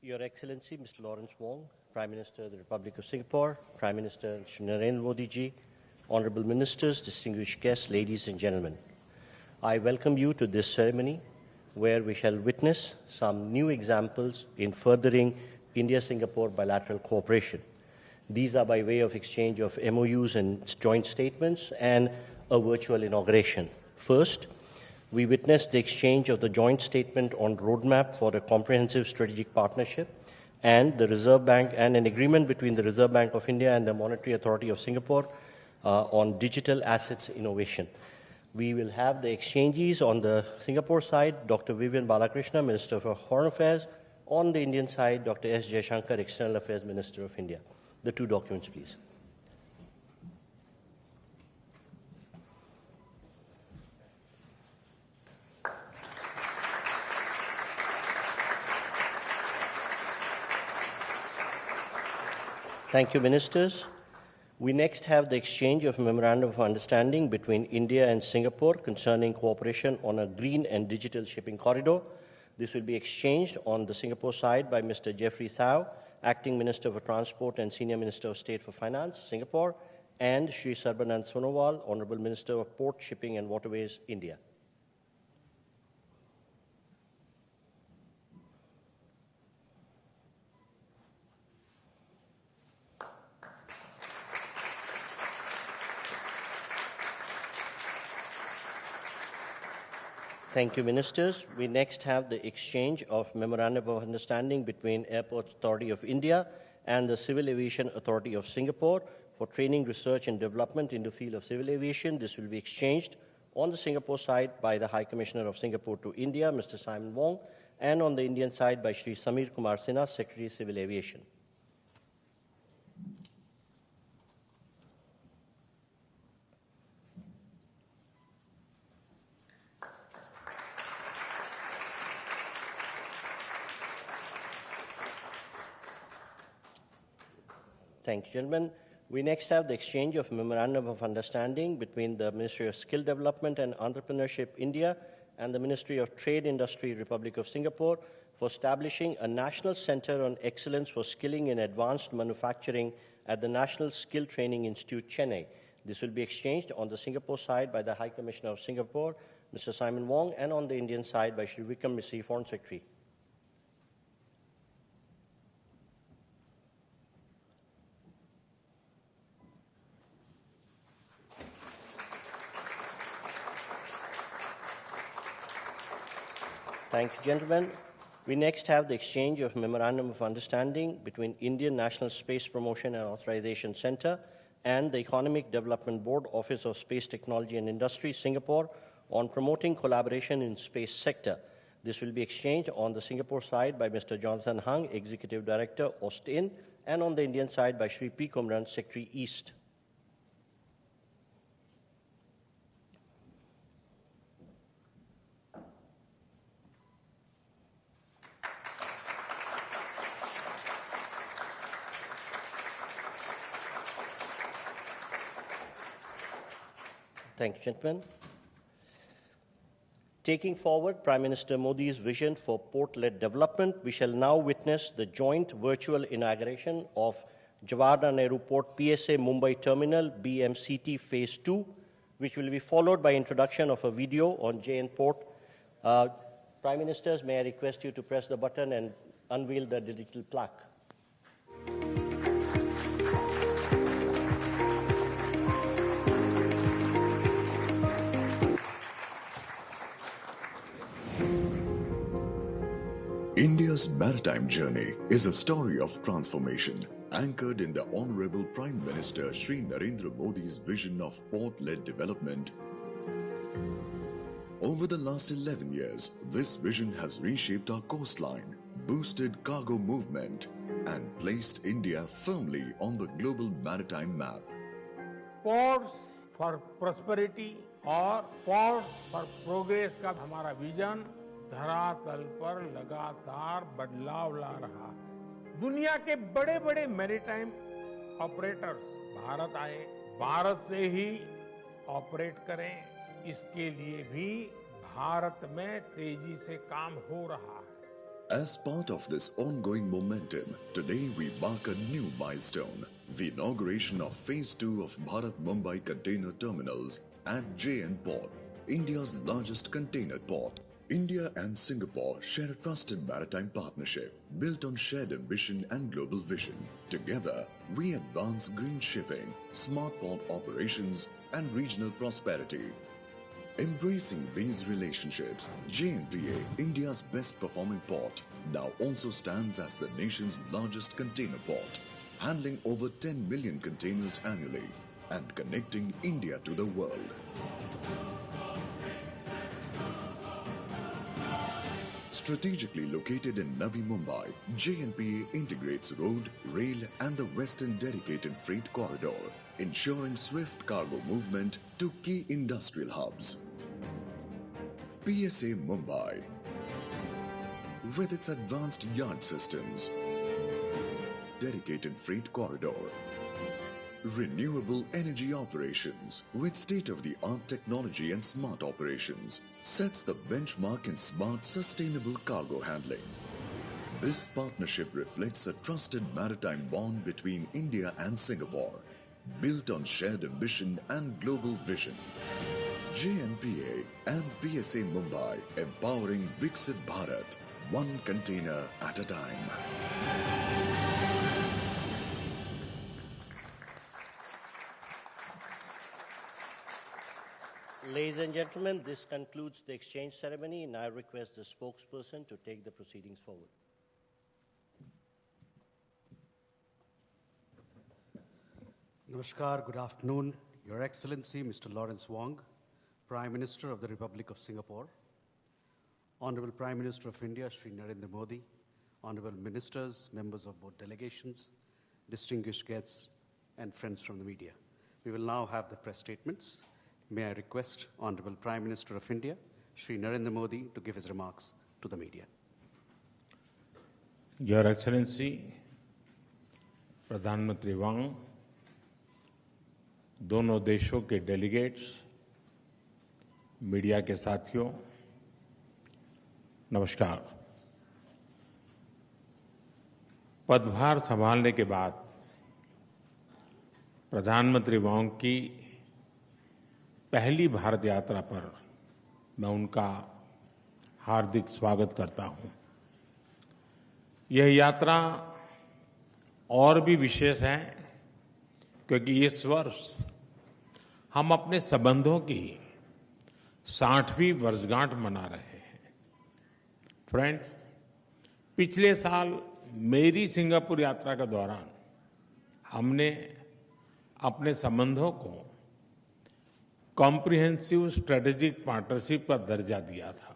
Your Excellency, Mr. Lawrence Wong, Prime Minister of the Republic of Singapore, Prime Minister Shri Narendra Modi ji, Honorable Ministers, distinguished guests, ladies and gentlemen. I welcome you to this ceremony where we shall witness some new examples in furthering India-Singapore bilateral cooperation. These are by way of exchange of MOUs and joint statements and a virtual inauguration. First, we witnessed the exchange of the joint statement on roadmap for a comprehensive strategic partnership and the Reserve Bank and an agreement between the Reserve Bank of India and the Monetary Authority of Singapore on digital assets innovation. We will have the exchanges on the Singapore side, Dr. Vivian Balakrishna, Minister for Foreign Affairs. On the Indian side, Dr. S. Jaishankar, External Affairs Minister of India. The two documents, please. Thank you, Ministers. We next have the exchange of Memorandum of Understanding between India and Singapore concerning cooperation on a green and digital shipping corridor. This will be exchanged on the Singapore side by Mr. Jeffrey Thao, Acting Minister for Transport and Senior Minister of State for Finance, Singapore, and Shri Sarbanand Sonowal, Honorable Minister of Port, Shipping and Waterways, India. Thank you, Ministers. We next have the exchange of Memorandum of Understanding between Airports Authority of India and the Civil Aviation Authority of Singapore for training, research and development in the field of civil aviation. This will be exchanged on the Singapore side by the High Commissioner of Singapore to India, Mr. Simon Wong, and on the Indian side by Shri Samir Kumar Sinha, Secretary Civil Aviation. Thank you, gentlemen. We next have the exchange of Memorandum of Understanding between the Ministry of Skill Development and Entrepreneurship, India, and the Ministry of Trade Industry, Republic of Singapore, for establishing a National Center on Excellence for Skilling in Advanced Manufacturing at the National Skill Training Institute, Chennai. This will be exchanged on the Singapore side by the High Commissioner of Singapore, Mr. Simon Wong, and on the Indian side by Shri Vikram Misri, Foreign Secretary. Thank you, gentlemen. We next have the exchange of Memorandum of Understanding between Indian National Space Promotion and Authorization Center and the Economic Development Board, Office of Space Technology and Industry, Singapore, on promoting collaboration in space sector. This will be exchanged on the Singapore side by Mr. Jonathan Hung, Executive Director, Austin, and on the Indian side by Shri P. Kumran, Secretary, East. Thank you, gentlemen. Taking forward Prime Minister Modi's vision for port-led development, we shall now witness the joint virtual inauguration of Jawaharlal Nehru Port PSA Mumbai Terminal BMCT Phase 2, which will be followed by introduction of a video on JN Port. Prime Ministers, may I request you to press the button and unveil the digital plaque. India's maritime journey is a story of transformation anchored in the Honorable Prime Minister Shri Narendra Modi's vision of port-led development. Over the last 11 years, this vision has reshaped our coastline, boosted cargo movement, and placed India firmly on the global maritime map. Ports for prosperity और ports for progress का हमारा vision धरातल पर लगातार बदलाव ला रहा है। दुनिया के बड़े बड़े मैरीटाइम ऑपरेटर्स भारत आए, भारत से ही ऑपरेट करें, इसके लिए भी भारत में तेजी से काम हो रहा है। As part of this ongoing momentum, today we mark a new milestone, the inauguration of Phase 2 of Bharat Mumbai Container Terminals at JN Port, India's largest container port. India and Singapore share a trusted maritime partnership built on shared ambition and global vision. Together, we advance green shipping, smart port operations, and regional prosperity. Embracing these relationships, JNPA, India's best performing port, now also stands as the nation's largest container port, handling over 10 million containers annually and connecting India to the world. Strategically located in Navi Mumbai, JNPA integrates road, rail and the western dedicated freight corridor, ensuring swift cargo movement to key industrial hubs. PSA Mumbai, with its advanced yard systems, dedicated freight corridor, renewable energy operations with state-of-the-art technology and smart operations, sets the benchmark in smart, sustainable cargo handling. This partnership reflects a trusted maritime bond between India and Singapore, built on shared ambition and global vision. JNPA and PSA Mumbai, empowering Viksit Bharat, one container at a time. Ladies and gentlemen, this concludes the exchange ceremony, and I request the spokesperson to take the proceedings forward. Namaskar, good afternoon. Your Excellency, Mr. Lawrence Wong, Prime Minister of the Republic of Singapore, Honorable Prime Minister of India, Shri Narendra Modi, Honorable Ministers, members of both delegations, distinguished guests, and friends from the media. We will now have the press statements. May I request Honorable Prime Minister of India, Shri Narendra Modi, to give his remarks to the media. Your Excellency, प्रधानमंत्री वांग, दोनों देशों के delegates, media के साथियों, नमस्कार। पदभार संभालने के बाद प्रधानमंत्री वांग की पहली भारत यात्रा पर मैं उनका हार्दिक स्वागत करता हूं। यह यात्रा और भी विशेष है क्योंकि इस वर्ष हम अपने संबंधों की 60वीं वर्षगांठ मना रहे हैं। फ्रेंड्स, पिछले साल मेरी सिंगापुर यात्रा के दौरान हमने अपने संबंधों को कॉम्प्रिहेंसिव स्ट्रेटेजिक पार्टनरशिप का दर्जा दिया था।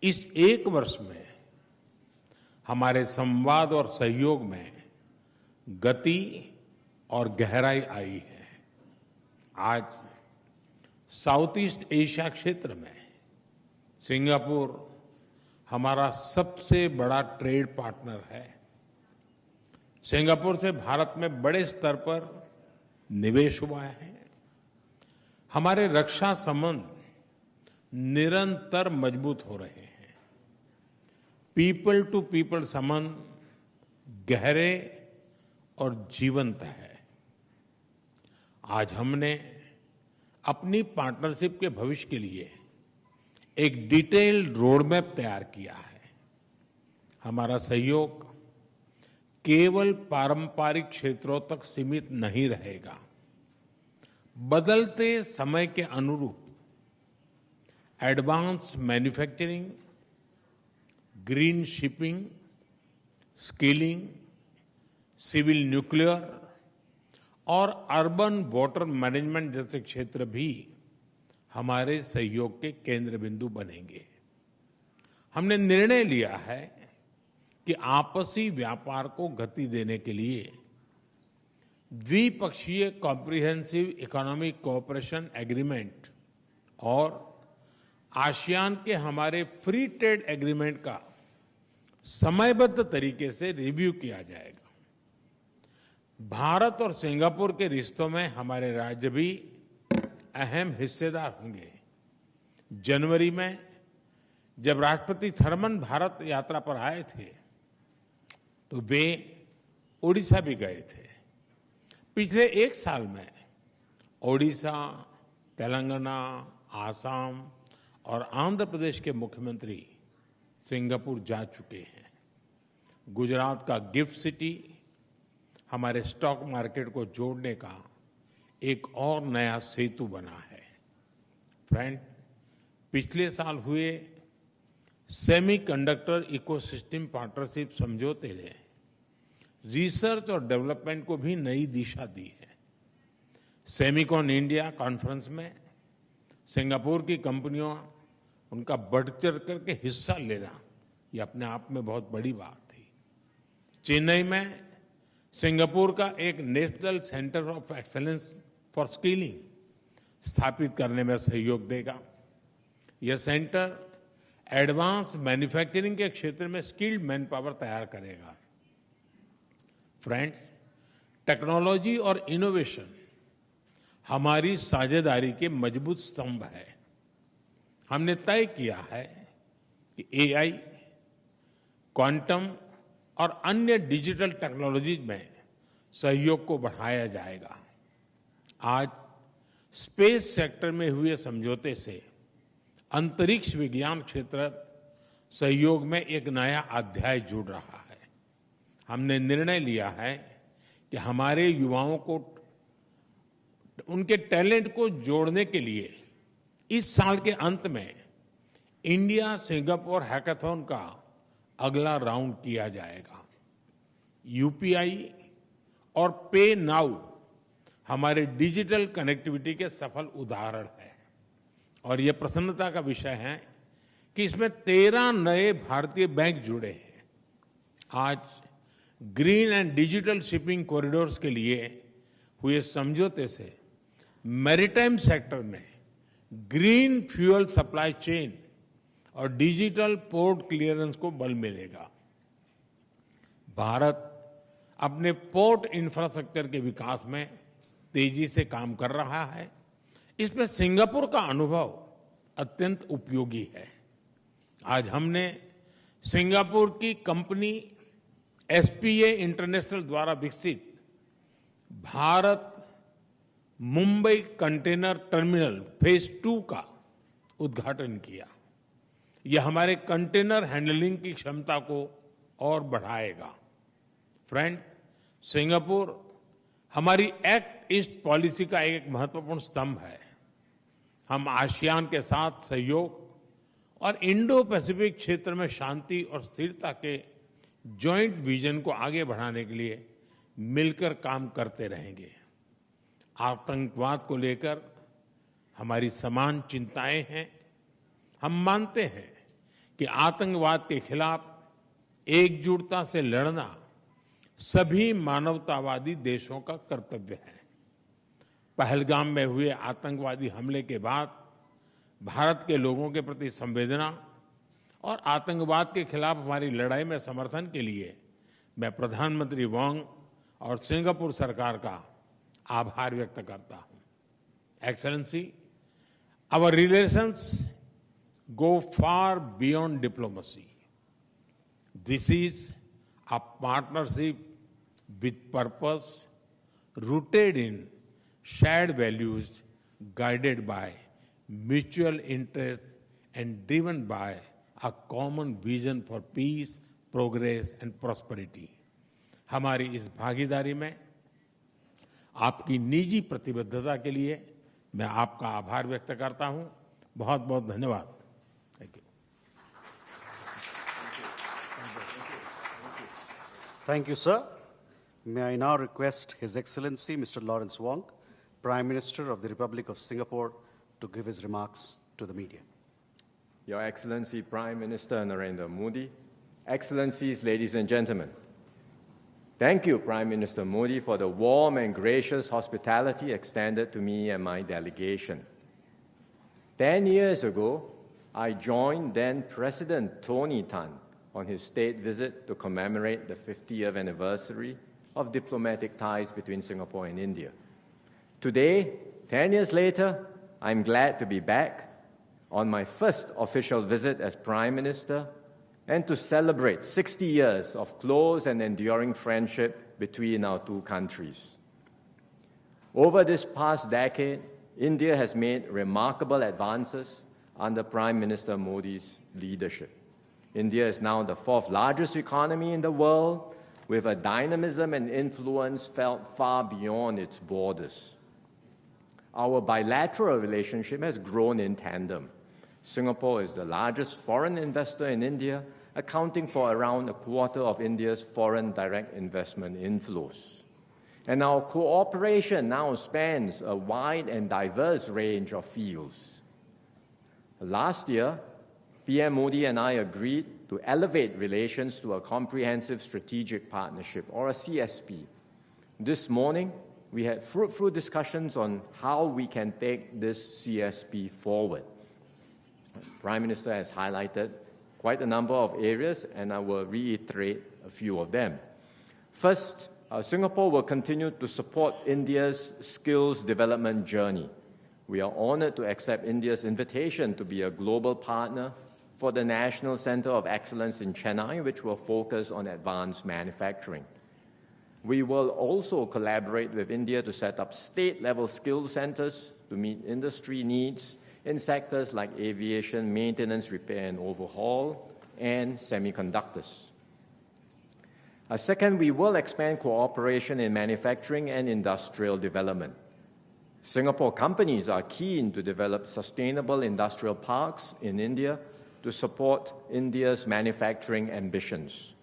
इस एक वर्ष में हमारे संवाद और सहयोग में गति और गहराई आई है। आज साउथ ईस्ट एशिया क्षेत्र में सिंगापुर हमारा सबसे बड़ा ट्रेड पार्टनर है। सिंगापुर से भारत में बड़े स्तर पर निवेश हुआ है। हमारे रक्षा संबंध निरंतर मजबूत हो रहे हैं। पीपल टू पीपल संबंध गहरे और जीवंत है। आज हमने अपनी पार्टनरशिप के भविष्य के लिए एक डिटेल्ड रोड मैप तैयार किया है। हमारा सहयोग केवल पारंपरिक क्षेत्रों तक सीमित नहीं रहेगा। बदलते समय के अनुरूप advance manufacturing, green shipping, skilling, civil nuclear और अर्बन वाटर मैनेजमेंट जैसे क्षेत्र भी हमारे सहयोग के केंद्र बिंदु बनेंगे। हमने निर्णय लिया है कि आपसी व्यापार को गति देने के लिए द्विपक्षीय कॉम्प्रिहेंसिव इकोनॉमिक कोऑपरेशन एग्रीमेंट और आसियान के हमारे फ्री ट्रेड एग्रीमेंट का समयबद्ध तरीके से रिव्यू किया जाएगा। भारत और सिंगापुर के रिश्तों में हमारे राज्य भी अहम हिस्सेदार होंगे। जनवरी में जब राष्ट्रपति थर्मन भारत यात्रा पर आए थे तो वे ओडिशा भी गए थे। पिछले एक साल में ओडिशा, तेलंगाना, आसाम और आंध्र प्रदेश के मुख्यमंत्री सिंगापुर जा चुके हैं। गुजरात का गिफ्ट सिटी हमारे स्टॉक मार्केट को जोड़ने का एक और नया सेतु बना है। फ्रेंड, पिछले साल हुए सेमीकंडक्टर इकोसिस्टम पार्टनरशिप समझौते ने रिसर्च और डेवलपमेंट को भी नई दिशा दी है। सेमिकॉन इंडिया कॉन्फ्रेंस में सिंगापुर की कंपनियों उनका बढ़ चढ़ करके हिस्सा लेना ये अपने आप में बहुत बड़ी बात थी। चेन्नई में सिंगापुर का एक national centre of excellence for skilling स्थापित करने में सहयोग देगा। यह सेंटर एडवांस मैन्युफैक्चरिंग के क्षेत्र में स्किल्ड मैन पावर तैयार करेगा। फ्रेंड्स, टेक्नोलॉजी और इनोवेशन हमारी साझेदारी के मजबूत स्तंभ है। हमने तय किया है कि एआई, क्वांटम और अन्य डिजिटल टेक्नोलॉजीज में सहयोग को बढ़ाया जाएगा। आज स्पेस सेक्टर में हुए समझौते से अंतरिक्ष विज्ञान क्षेत्र सहयोग में एक नया अध्याय जुड़ रहा है। हमने निर्णय लिया है कि हमारे युवाओं को उनके टैलेंट को जोड़ने के लिए इस साल के अंत में इंडिया सिंगापुर हैकाथॉन का अगला राउंड किया जाएगा। यूपीआई और पे नाउ हमारे डिजिटल कनेक्टिविटी के सफल उदाहरण है और यह प्रसन्नता का विषय है कि इसमें 13 नए भारतीय बैंक जुड़े हैं। आज green and digital shipping corridors के लिए हुए समझौते से मैरीटाइम सेक्टर में ग्रीन फ्यूल सप्लाई चेन और डिजिटल पोर्ट क्लियरेंस को बल मिलेगा। भारत अपने पोर्ट इंफ्रास्ट्रक्चर के विकास में तेजी से काम कर रहा है। इसमें सिंगापुर का अनुभव अत्यंत उपयोगी है। आज हमने सिंगापुर की कंपनी एसपीए इंटरनेशनल द्वारा विकसित Bharat Mumbai container terminal phase 2 का उद्घाटन किया। यह हमारे कंटेनर हैंडलिंग की क्षमता को और बढ़ाएगा। फ्रेंड्स, सिंगापुर हमारी एक्ट ईस्ट पॉलिसी का एक महत्वपूर्ण स्तंभ है। हम आसियान के साथ सहयोग और इंडो पैसिफिक क्षेत्र में शांति और स्थिरता के जॉइंट विजन को आगे बढ़ाने के लिए मिलकर काम करते रहेंगे। आतंकवाद को लेकर हमारी समान चिंताएं हैं। हम मानते हैं कि आतंकवाद के खिलाफ एकजुटता से लड़ना सभी मानवतावादी देशों का कर्तव्य है। पहलगाम में हुए आतंकवादी हमले के बाद भारत के लोगों के प्रति संवेदना और आतंकवाद के खिलाफ हमारी लड़ाई में समर्थन के लिए मैं प्रधानमंत्री वांग और सिंगापुर सरकार का आभार व्यक्त करता हूं। Excellency, our relations go far beyond diplomacy. This is a partnership with purpose, rooted in shared values, guided by mutual interest and driven by a common vision for peace, progress and prosperity. हमारी इस भागीदारी में आपकी निजी प्रतिबद्धता के लिए मैं आपका आभार व्यक्त करता हूं। बहुत बहुत धन्यवाद। Thank you. Thank you, sir. May I now request His Excellency Mr. Lawrence Wong, Prime Minister of the Republic of Singapore, to give his remarks to the media. Your Excellency Prime Minister Narendra Modi, Excellencies, ladies and gentlemen, thank you, Prime Minister Modi, for the warm and gracious hospitality extended to me and my delegation. 10 years ago, I joined then President Tony Tan on his state visit to commemorate the 50th anniversary of diplomatic ties between Singapore and India. Today, 10 years later, I'm glad to be back on my first official visit as Prime Minister and to celebrate 60 years of close and enduring friendship between our two countries. Over this past decade, India has made remarkable advances under Prime Minister Modi's leadership. India is now the fourth largest economy in the world, with a dynamism and influence felt far beyond its borders. Our bilateral relationship has grown in tandem. Singapore is the largest foreign investor in India, accounting for around a quarter of India's foreign direct investment inflows. And our cooperation now spans a wide and diverse range of fields. Last year, PM Modi and I agreed to elevate relations to a comprehensive strategic partnership, or a CSP. This morning, we had fruitful discussions on how we can take this CSP forward. The Prime Minister has highlighted quite a number of areas, and I will reiterate a few of them. First, Singapore will continue to support India's skills development journey. We are honored to accept India's invitation to be a global partner for the National Center of Excellence in Chennai, which will focus on advanced manufacturing. We will also collaborate with India to set up state-level skills centers to meet industry needs in sectors like aviation, maintenance, repair and overhaul, and semiconductors. Second, we will expand cooperation in manufacturing and industrial development. Singapore companies are keen to develop sustainable industrial parks in India to support India's manufacturing ambitions.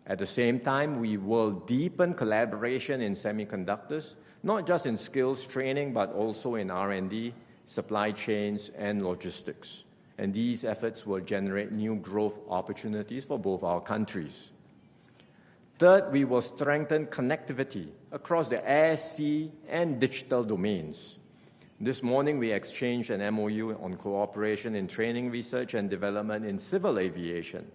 At the same time, we will deepen collaboration in semiconductors, not just in skills training, but also in R&D, supply chains, and logistics. And these efforts will generate new growth opportunities for both our countries. Third, we will strengthen connectivity across the air, sea, and digital domains. This morning, we exchanged an MOU on cooperation in training, research, and development in civil aviation.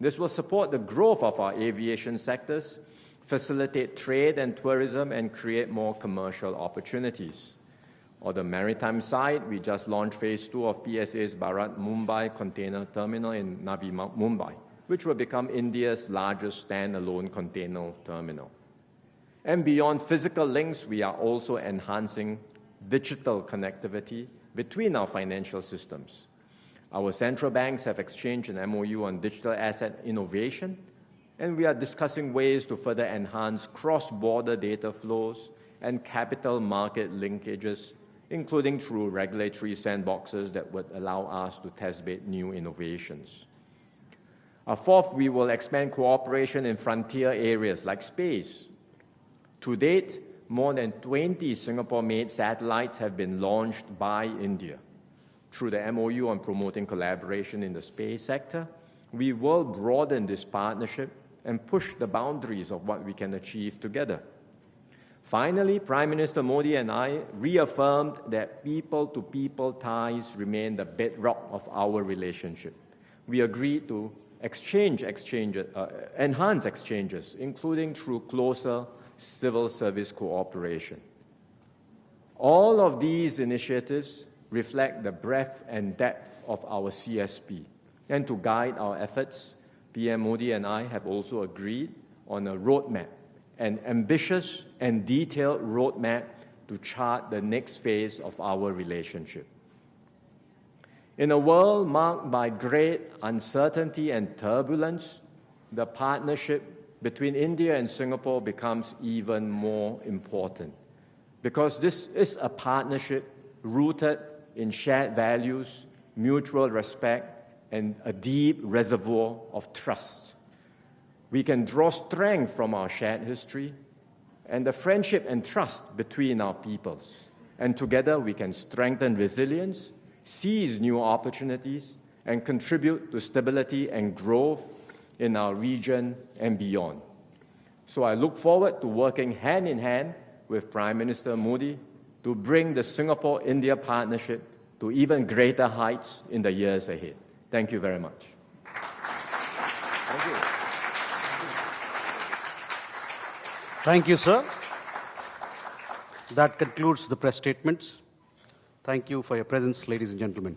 This will support the growth of our aviation sectors, facilitate trade and tourism, and create more commercial opportunities. On the maritime side, we just launched Phase 2 of PSA's Bharat Mumbai Container Terminal in Navi Mumbai, which will become India's largest standalone container terminal. And beyond physical links, we are also enhancing digital connectivity between our financial systems. Our central banks have exchanged an MOU on digital asset innovation, and we are discussing ways to further enhance cross-border data flows and capital market linkages, including through regulatory sandboxes that would allow us to test-bed new innovations. Fourth, we will expand cooperation in frontier areas like space. To date, more than 20 Singapore-made satellites have been launched by India. Through the MOU on promoting collaboration in the space sector, we will broaden this partnership and push the boundaries of what we can achieve together. Finally, Prime Minister Modi and I reaffirmed that people-to-people ties remain the bedrock of our relationship. We agreed to enhance exchanges, including through closer civil service cooperation. All of these initiatives reflect the breadth and depth of our CSP. And to guide our efforts, PM Modi and I have also agreed on a roadmap, an ambitious and detailed roadmap to chart the next phase of our relationship. In a world marked by great uncertainty and turbulence, the partnership between India and Singapore becomes even more important, because this is a partnership rooted in shared values, mutual respect, and a deep reservoir of trust. We can draw strength from our shared history and the friendship and trust between our peoples. And together we can strengthen resilience, seize new opportunities, and contribute to stability and growth in our region and beyond. So I look forward to working hand in hand with Prime Minister Modi to bring the Singapore-India partnership to even greater heights in the years ahead. Thank you very much. Thank you. Thank you, sir. That concludes the press statements. Thank you for your presence, ladies and gentlemen.